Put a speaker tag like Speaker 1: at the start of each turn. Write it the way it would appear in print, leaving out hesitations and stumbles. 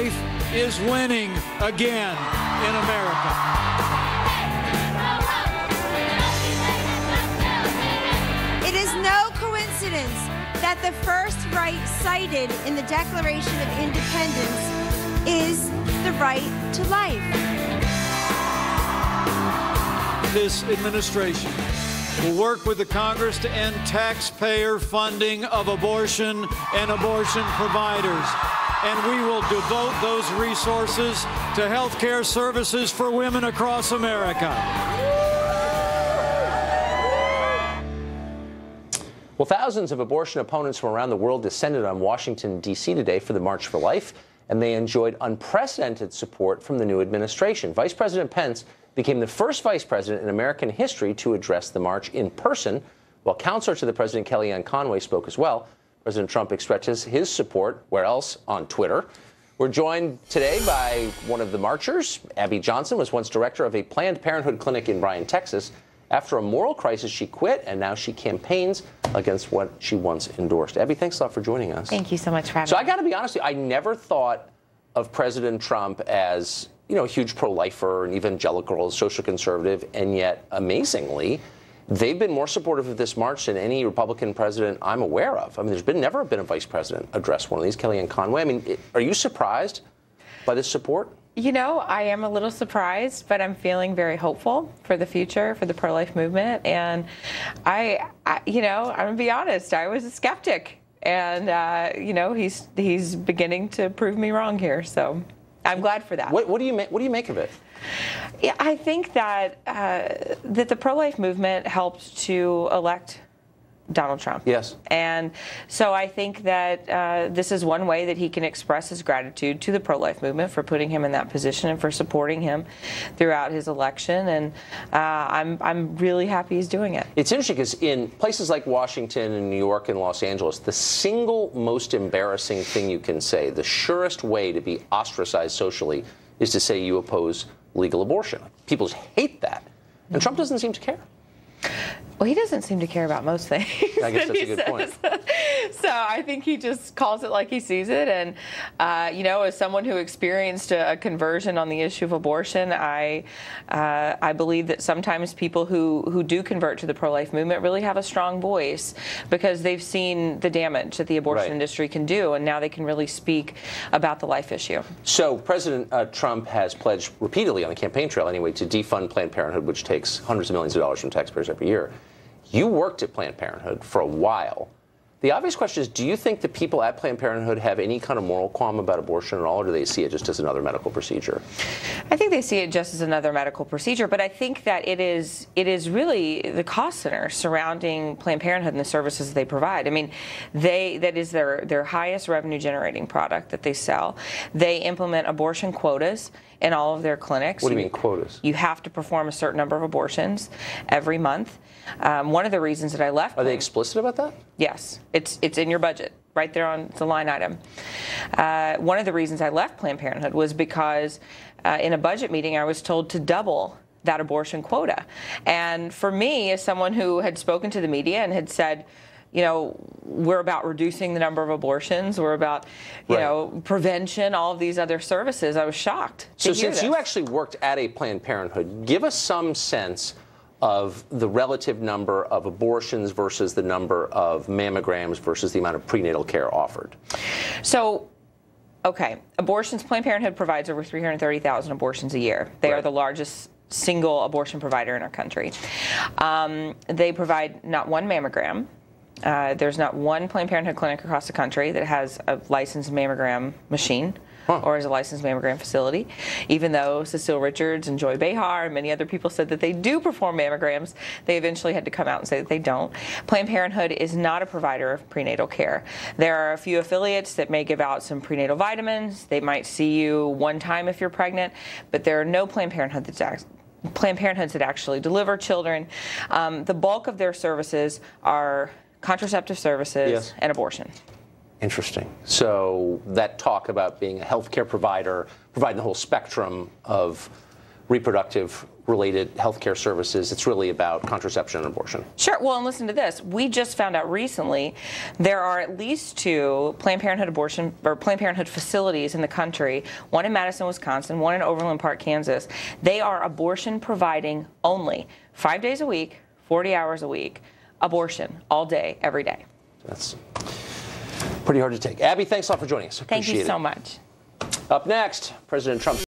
Speaker 1: Pro-Life is winning again in America.
Speaker 2: It is no coincidence that the first right cited in the Declaration of Independence is the right to life.
Speaker 1: This administration will work with the Congress to end taxpayer funding of abortion and abortion providers. And we will devote those resources to health care services for women across America.
Speaker 3: Well, thousands of abortion opponents from around the world descended on Washington, D.C. today for the March for Life, and they enjoyed unprecedented support from the new administration. Vice President Pence became the first vice president in American history to address the march in person, while counselor to the president, Kellyanne Conway, spoke as well. President Trump expressed his support, where else? On Twitter. We're joined today by one of the marchers. Abby Johnson was once director of a Planned Parenthood clinic in Bryan, Texas. After a moral crisis, she quit, and now she campaigns against what she once endorsed. Abby, thanks a lot for joining us.
Speaker 4: Thank you so much for having me.
Speaker 3: So I got to be honest with you, I never thought of President Trump as, you know, a huge pro-lifer, an evangelical, social conservative, and yet, amazingly, they've been more supportive of this march than any Republican president I'm aware of. I mean, there's never been a vice president address one of these, Kellyanne Conway. I mean, are you surprised by this support?
Speaker 4: You know, I am a little surprised, but I'm feeling very hopeful for the future, for the pro-life movement. And you know, I'm gonna be honest, I was a skeptic, and you know, he's beginning to prove me wrong here. So I'm glad for that.
Speaker 3: What do you make of it?
Speaker 4: Yeah, I think that that the pro-life movement helped to elect Donald Trump.
Speaker 3: Yes.
Speaker 4: And so I think that this is one way that he can express his gratitude to the pro-life movement for putting him in that position and for supporting him throughout his election. And I'm really happy he's doing it.
Speaker 3: It's interesting because in places like Washington and New York and Los Angeles, the single most embarrassing thing you can say, the surest way to be ostracized socially, is to say you oppose legal abortion. People just hate that. And Trump doesn't seem to care.
Speaker 4: Well, he doesn't seem to care about most things.
Speaker 3: I guess that's a good point.
Speaker 4: So I think he just calls it like he sees it. And, you know, as someone who experienced a conversion on the issue of abortion, I believe that sometimes people who do convert to the pro-life movement really have a strong voice because they've seen the damage that the abortion industry can do, and now they can really speak about the life issue.
Speaker 3: So President Trump has pledged repeatedly on the campaign trail anyway to defund Planned Parenthood, which takes hundreds of millions of dollars from taxpayers every year. You worked at Planned Parenthood for a while. The obvious question is, do you think that people at Planned Parenthood have any kind of moral qualm about abortion at all, or do they see it just as another medical procedure?
Speaker 4: I think they see it just as another medical procedure, but I think that it is really the cost center surrounding Planned Parenthood and the services they provide. I mean, that is their highest revenue generating product that they sell. They implement abortion quotas in all of their clinics.
Speaker 3: What do you mean quotas?
Speaker 4: You have to perform a certain number of abortions every month. One of the reasons that I left.
Speaker 3: Are they explicit about that?
Speaker 4: Yes, it's in your budget, right there on the line item. One of the reasons I left Planned Parenthood was because in a budget meeting I was told to double that abortion quota. And for me, as someone who had spoken to the media and had said, you know, we're about reducing the number of abortions, we're about, you know, prevention, all of these other services, I was shocked to hear
Speaker 3: since
Speaker 4: this.
Speaker 3: you actually worked at a Planned Parenthood, give us some sense of the relative number of abortions versus the number of mammograms versus the amount of prenatal care offered.
Speaker 4: So, okay, abortions, Planned Parenthood provides over 330,000 abortions a year. They are the largest single abortion provider in our country. They provide not one mammogram. There's not one Planned Parenthood clinic across the country that has a licensed mammogram machine or is a licensed mammogram facility, even though Cecile Richards and Joy Behar and many other people said that they do perform mammograms. They eventually had to come out and say that they don't. Planned Parenthood is not a provider of prenatal care. There are a few affiliates that may give out some prenatal vitamins. They might see you one time if you're pregnant, but there are no Planned Parenthood Planned Parenthoods that actually deliver children. The bulk of their services are contraceptive services and abortion.
Speaker 3: Interesting. So that talk about being a healthcare provider, providing the whole spectrum of reproductive-related healthcare services. It's really about contraception and abortion.
Speaker 4: Sure. Well, and listen to this. We just found out recently there are at least 2 Planned Parenthood facilities in the country, one in Madison, Wisconsin, one in Overland Park, Kansas. They are abortion providing only, 5 days a week, 40 hours a week, abortion all day, every day.
Speaker 3: That's pretty hard to take. Abby, thanks a lot for joining us.
Speaker 4: Thank you so much.
Speaker 3: Up next, President Trump